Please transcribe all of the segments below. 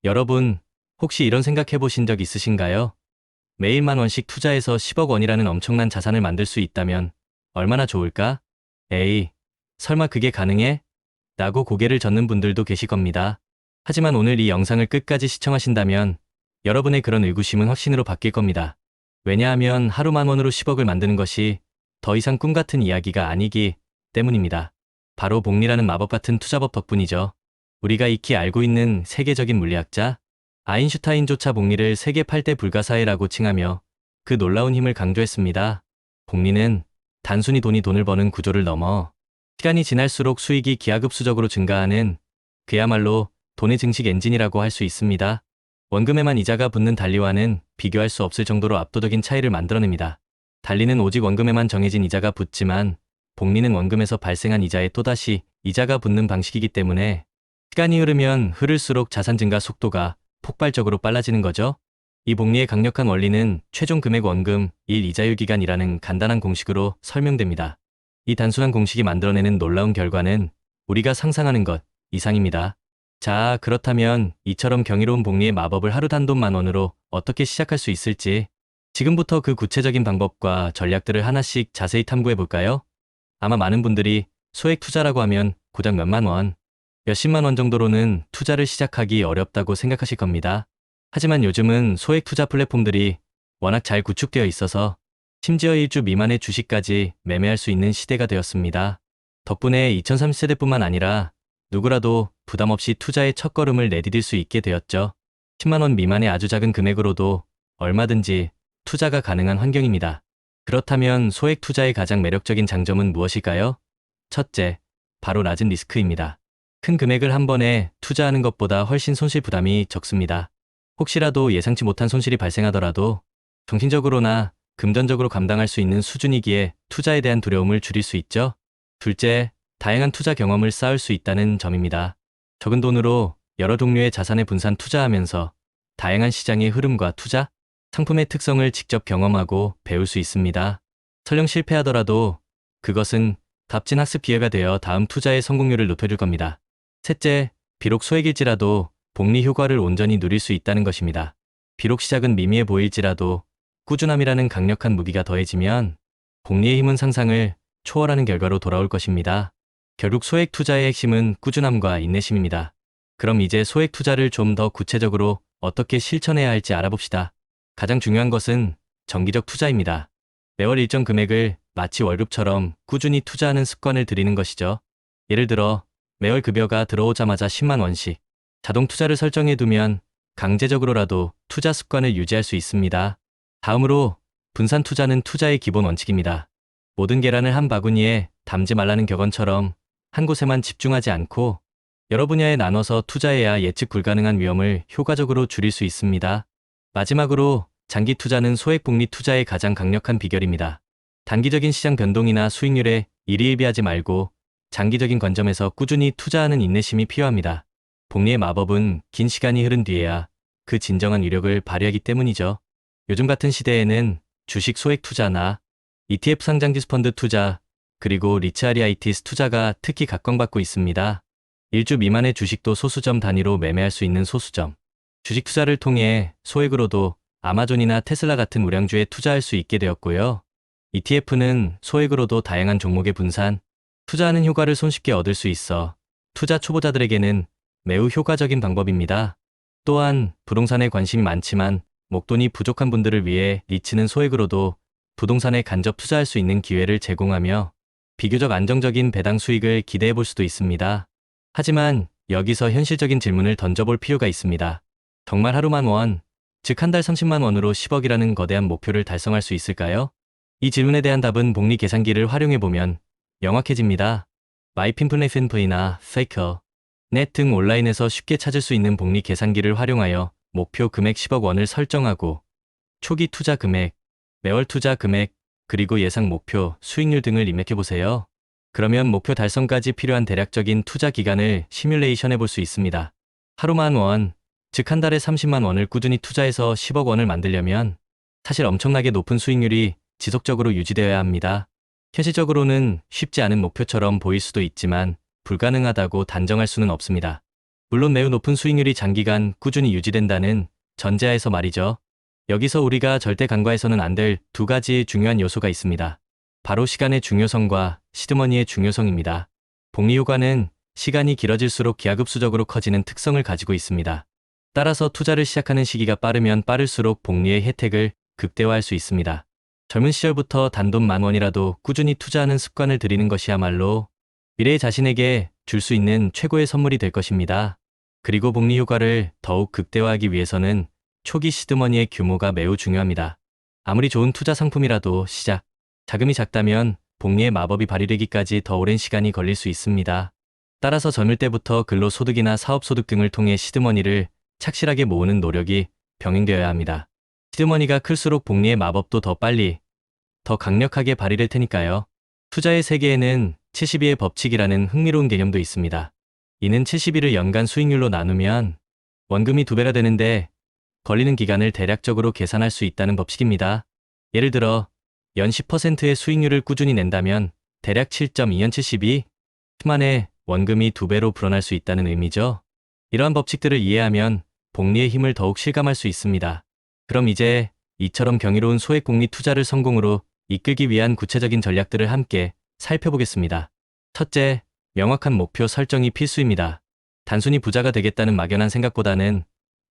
여러분, 혹시 이런 생각해 보신 적 있으신가요? 매일 10,000원씩 투자해서 10억 원이라는 엄청난 자산을 만들 수 있다면 얼마나 좋을까? 에이, 설마 그게 가능해? 라고 고개를 젓는 분들도 계실 겁니다. 하지만 오늘 이 영상을 끝까지 시청하신다면 여러분의 그런 의구심은 확신으로 바뀔 겁니다. 왜냐하면 하루 10,000원으로 10억을 만드는 것이 더 이상 꿈 같은 이야기가 아니기 때문입니다. 바로 복리라는 마법 같은 투자법 덕분이죠. 우리가 익히 알고 있는 세계적인 물리학자 아인슈타인조차 복리를 세계 8대 불가사의라고 칭하며 그 놀라운 힘을 강조했습니다. 복리는 단순히 돈을 버는 구조를 넘어 시간이 지날수록 수익이 기하급수적으로 증가하는 그야말로 돈의 증식 엔진이라고 할 수 있습니다. 원금에만 이자가 붙는 달리와는 비교할 수 없을 정도로 압도적인 차이를 만들어냅니다. 달리는 오직 원금에만 정해진 이자가 붙지만 복리는 원금에서 발생한 이자에 또다시 이자가 붙는 방식이기 때문에 시간이 흐르면 흐를수록 자산 증가 속도가 폭발적으로 빨라지는 거죠. 이 복리의 강력한 원리는 최종 금액 원금 1 이자율 기간이라는 간단한 공식으로 설명됩니다. 이 단순한 공식이 만들어내는 놀라운 결과는 우리가 상상하는 것 이상입니다. 자, 그렇다면 이처럼 경이로운 복리의 마법을 하루 단돈 10,000원으로 어떻게 시작할 수 있을지 지금부터 그 구체적인 방법과 전략들을 하나씩 자세히 탐구해 볼까요? 아마 많은 분들이 소액 투자라고 하면 고작 몇만 원, 몇십만 원 정도로는 투자를 시작하기 어렵다고 생각하실 겁니다. 하지만 요즘은 소액 투자 플랫폼들이 워낙 잘 구축되어 있어서 심지어 1주 미만의 주식까지 매매할 수 있는 시대가 되었습니다. 덕분에 2030세대뿐만 아니라 누구라도 부담 없이 투자의 첫걸음을 내디딜 수 있게 되었죠. 10만 원 미만의 아주 작은 금액으로도 얼마든지 투자가 가능한 환경입니다. 그렇다면 소액 투자의 가장 매력적인 장점은 무엇일까요? 첫째, 바로 낮은 리스크입니다. 큰 금액을 한 번에 투자하는 것보다 훨씬 손실 부담이 적습니다. 혹시라도 예상치 못한 손실이 발생하더라도 정신적으로나 금전적으로 감당할 수 있는 수준이기에 투자에 대한 두려움을 줄일 수 있죠. 둘째, 다양한 투자 경험을 쌓을 수 있다는 점입니다. 적은 돈으로 여러 종류의 자산에 분산 투자하면서 다양한 시장의 흐름과 투자, 상품의 특성을 직접 경험하고 배울 수 있습니다. 설령 실패하더라도 그것은 값진 학습 기회가 되어 다음 투자의 성공률을 높여줄 겁니다. 셋째, 비록 소액일지라도 복리 효과를 온전히 누릴 수 있다는 것입니다. 비록 시작은 미미해 보일지라도 꾸준함이라는 강력한 무기가 더해지면 복리의 힘은 상상을 초월하는 결과로 돌아올 것입니다. 결국 소액 투자의 핵심은 꾸준함과 인내심입니다. 그럼 이제 소액 투자를 좀 더 구체적으로 어떻게 실천해야 할지 알아봅시다. 가장 중요한 것은 정기적 투자입니다. 매월 일정 금액을 마치 월급처럼 꾸준히 투자하는 습관을 들이는 것이죠. 예를 들어 매월 급여가 들어오자마자 10만 원씩 자동 투자를 설정해 두면 강제적으로라도 투자 습관을 유지할 수 있습니다. 다음으로 분산 투자는 투자의 기본 원칙입니다. 모든 계란을 한 바구니에 담지 말라는 격언처럼 한 곳에만 집중하지 않고 여러 분야에 나눠서 투자해야 예측 불가능한 위험을 효과적으로 줄일 수 있습니다. 마지막으로 장기 투자는 소액 복리 투자의 가장 강력한 비결입니다. 단기적인 시장 변동이나 수익률에 일희일비하지 말고 장기적인 관점에서 꾸준히 투자하는 인내심이 필요합니다. 복리의 마법은 긴 시간이 흐른 뒤에야 그 진정한 위력을 발휘하기 때문이죠. 요즘 같은 시대에는 주식 소액 투자나 ETF 상장지수 펀드 투자, 그리고 리츠아리아이티스 투자가 특히 각광받고 있습니다. 1주 미만의 주식도 소수점 단위로 매매할 수 있는 소수점. 주식 투자를 통해 소액으로도 아마존이나 테슬라 같은 우량주에 투자할 수 있게 되었고요. ETF는 소액으로도 다양한 종목에 분산, 투자하는 효과를 손쉽게 얻을 수 있어 투자 초보자들에게는 매우 효과적인 방법입니다. 또한 부동산에 관심이 많지만 목돈이 부족한 분들을 위해 리츠는 소액으로도 부동산에 간접 투자할 수 있는 기회를 제공하며 비교적 안정적인 배당 수익을 기대해 볼 수도 있습니다. 하지만 여기서 현실적인 질문을 던져볼 필요가 있습니다. 정말 하루 10,000원, 즉 한 달 30만 원으로 10억이라는 거대한 목표를 달성할 수 있을까요? 이 질문에 대한 답은 복리 계산기를 활용해 보면 명확해집니다. 마이핀플레이나 페이커, 넷 등 온라인에서 쉽게 찾을 수 있는 복리 계산기를 활용하여 목표 금액 10억 원을 설정하고 초기 투자 금액, 매월 투자 금액, 그리고 예상 목표 수익률 등을 입력해 보세요. 그러면 목표 달성까지 필요한 대략적인 투자 기간을 시뮬레이션 해볼 수 있습니다. 하루 10,000원, 즉 한 달에 30만 원을 꾸준히 투자해서 10억 원을 만들려면 사실 엄청나게 높은 수익률이 지속적으로 유지되어야 합니다. 현실적으로는 쉽지 않은 목표처럼 보일 수도 있지만 불가능하다고 단정할 수는 없습니다. 물론 매우 높은 수익률이 장기간 꾸준히 유지된다는 전제하에서 말이죠. 여기서 우리가 절대 간과해서는 안 될 두 가지 중요한 요소가 있습니다. 바로 시간의 중요성과 시드머니의 중요성입니다. 복리효과는 시간이 길어질수록 기하급수적으로 커지는 특성을 가지고 있습니다. 따라서 투자를 시작하는 시기가 빠르면 빠를수록 복리의 혜택을 극대화할 수 있습니다. 젊은 시절부터 단돈 10,000원이라도 꾸준히 투자하는 습관을 들이는 것이야말로 미래의 자신에게 줄 수 있는 최고의 선물이 될 것입니다. 그리고 복리 효과를 더욱 극대화하기 위해서는 초기 시드머니의 규모가 매우 중요합니다. 아무리 좋은 투자 상품이라도 시작 자금이 작다면 복리의 마법이 발휘되기까지 더 오랜 시간이 걸릴 수 있습니다. 따라서 젊을 때부터 근로소득이나 사업소득 등을 통해 시드머니를 착실하게 모으는 노력이 병행되어야 합니다. 시드머니가 클수록 복리의 마법도 더 빨리, 더 강력하게 발휘될 테니까요. 투자의 세계에는 72의 법칙이라는 흥미로운 개념도 있습니다. 이는 72를 연간 수익률로 나누면 원금이 2배가 되는데 걸리는 기간을 대략적으로 계산할 수 있다는 법칙입니다. 예를 들어 연 10%의 수익률을 꾸준히 낸다면 대략 7.2년 72 만에 원금이 2배로 불어날 수 있다는 의미죠. 이러한 법칙들을 이해하면 복리의 힘을 더욱 실감할 수 있습니다. 그럼 이제 이처럼 경이로운 소액 복리 투자를 성공으로 이끌기 위한 구체적인 전략들을 함께 살펴보겠습니다. 첫째, 명확한 목표 설정이 필수입니다. 단순히 부자가 되겠다는 막연한 생각보다는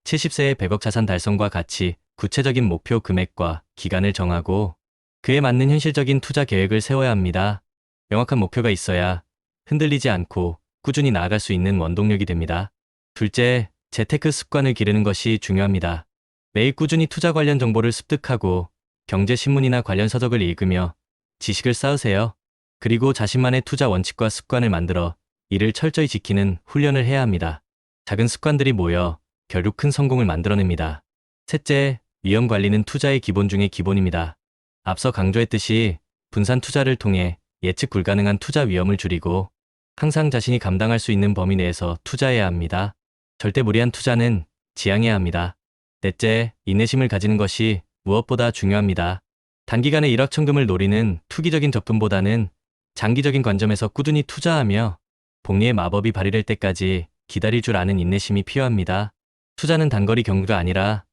70세의 100억 자산 달성과 같이 구체적인 목표 금액과 기간을 정하고 그에 맞는 현실적인 투자 계획을 세워야 합니다. 명확한 목표가 있어야 흔들리지 않고 꾸준히 나아갈 수 있는 원동력이 됩니다. 둘째, 재테크 습관을 기르는 것이 중요합니다. 매일 꾸준히 투자 관련 정보를 습득하고 경제신문이나 관련 서적을 읽으며 지식을 쌓으세요. 그리고 자신만의 투자 원칙과 습관을 만들어 이를 철저히 지키는 훈련을 해야 합니다. 작은 습관들이 모여 결국 큰 성공을 만들어냅니다. 셋째, 위험 관리는 투자의 기본 중의 기본입니다. 앞서 강조했듯이 분산 투자를 통해 예측 불가능한 투자 위험을 줄이고 항상 자신이 감당할 수 있는 범위 내에서 투자해야 합니다. 절대 무리한 투자는 지양해야 합니다. 넷째, 인내심을 가지는 것이 무엇보다 중요합니다. 단기간에 일확천금을 노리는 투기적인 접근보다는 장기적인 관점에서 꾸준히 투자하며 복리의 마법이 발휘될 때까지 기다릴 줄 아는 인내심이 필요합니다. 투자는 단거리 경주가 아니라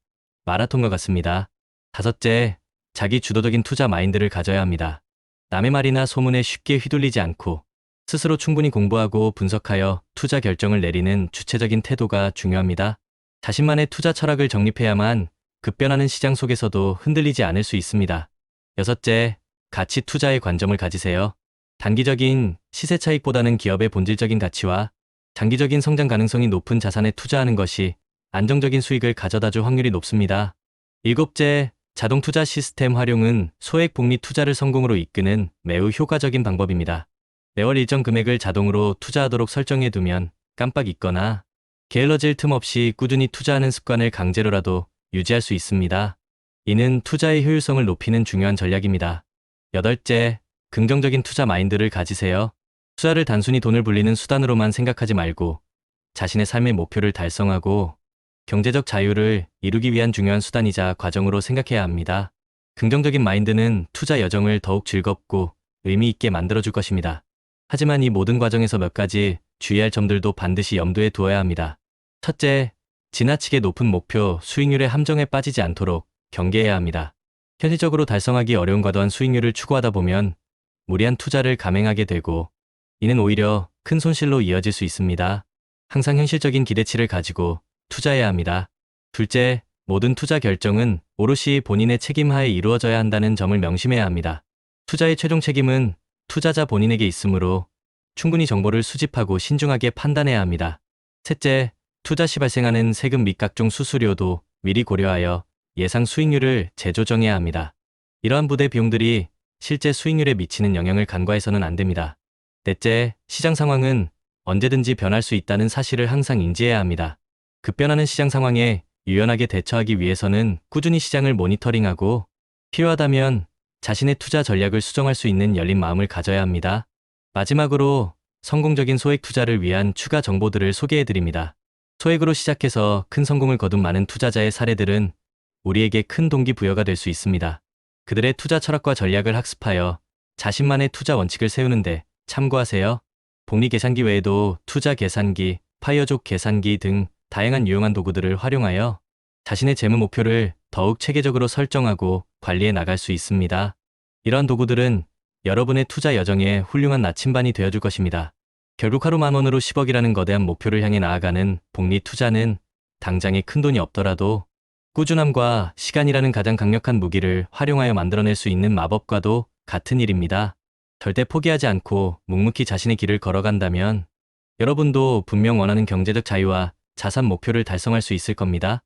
마라톤과 같습니다. 다섯째, 자기 주도적인 투자 마인드를 가져야 합니다. 남의 말이나 소문에 쉽게 휘둘리지 않고 스스로 충분히 공부하고 분석하여 투자 결정을 내리는 주체적인 태도가 중요합니다. 자신만의 투자 철학을 정립해야만 급변하는 시장 속에서도 흔들리지 않을 수 있습니다. 여섯째, 가치 투자의 관점을 가지세요. 단기적인 시세 차익보다는 기업의 본질적인 가치와 장기적인 성장 가능성이 높은 자산에 투자하는 것이 안정적인 수익을 가져다줄 확률이 높습니다. 일곱째, 자동 투자 시스템 활용은 소액 복리 투자를 성공으로 이끄는 매우 효과적인 방법입니다. 매월 일정 금액을 자동으로 투자하도록 설정해두면 깜빡 잊거나 게을러질 틈 없이 꾸준히 투자하는 습관을 강제로라도 유지할 수 있습니다. 이는 투자의 효율성을 높이는 중요한 전략입니다. 여덟째, 긍정적인 투자 마인드를 가지세요. 투자를 단순히 돈을 불리는 수단으로만 생각하지 말고 자신의 삶의 목표를 달성하고 경제적 자유를 이루기 위한 중요한 수단이자 과정으로 생각해야 합니다. 긍정적인 마인드는 투자 여정을 더욱 즐겁고 의미 있게 만들어줄 것입니다. 하지만 이 모든 과정에서 몇 가지 주의할 점들도 반드시 염두에 두어야 합니다. 첫째, 지나치게 높은 목표 수익률의 함정에 빠지지 않도록 경계해야 합니다. 현실적으로 달성하기 어려운 과도한 수익률을 추구하다 보면 무리한 투자를 감행하게 되고 이는 오히려 큰 손실로 이어질 수 있습니다. 항상 현실적인 기대치를 가지고 투자해야 합니다. 둘째, 모든 투자 결정은 오롯이 본인의 책임하에 이루어져야 한다는 점을 명심해야 합니다. 투자의 최종 책임은 투자자 본인에게 있으므로 충분히 정보를 수집하고 신중하게 판단해야 합니다. 셋째, 투자 시 발생하는 세금 및 각종 수수료도 미리 고려하여 예상 수익률을 재조정해야 합니다. 이러한 부대 비용들이 실제 수익률에 미치는 영향을 간과해서는 안 됩니다. 넷째, 시장 상황은 언제든지 변할 수 있다는 사실을 항상 인지해야 합니다. 급변하는 시장 상황에 유연하게 대처하기 위해서는 꾸준히 시장을 모니터링하고 필요하다면 자신의 투자 전략을 수정할 수 있는 열린 마음을 가져야 합니다. 마지막으로 성공적인 소액 투자를 위한 추가 정보들을 소개해드립니다. 소액으로 시작해서 큰 성공을 거둔 많은 투자자의 사례들은 우리에게 큰 동기부여가 될 수 있습니다. 그들의 투자 철학과 전략을 학습하여 자신만의 투자 원칙을 세우는데 참고하세요. 복리 계산기 외에도 투자 계산기, 파이어족 계산기 등 다양한 유용한 도구들을 활용하여 자신의 재무 목표를 더욱 체계적으로 설정하고 관리해 나갈 수 있습니다. 이러한 도구들은 여러분의 투자 여정에 훌륭한 나침반이 되어줄 것입니다. 결국 하루 10,000원으로 10억이라는 거대한 목표를 향해 나아가는 복리 투자는 당장에 큰돈이 없더라도 꾸준함과 시간이라는 가장 강력한 무기를 활용하여 만들어낼 수 있는 마법과도 같은 일입니다. 절대 포기하지 않고 묵묵히 자신의 길을 걸어간다면 여러분도 분명 원하는 경제적 자유와 자산 목표를 달성할 수 있을 겁니다.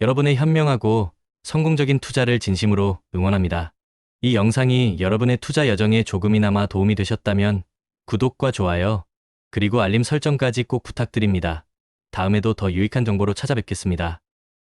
여러분의 현명하고 성공적인 투자를 진심으로 응원합니다. 이 영상이 여러분의 투자 여정에 조금이나마 도움이 되셨다면 구독과 좋아요, 그리고 알림 설정까지 꼭 부탁드립니다. 다음에도 더 유익한 정보로 찾아뵙겠습니다.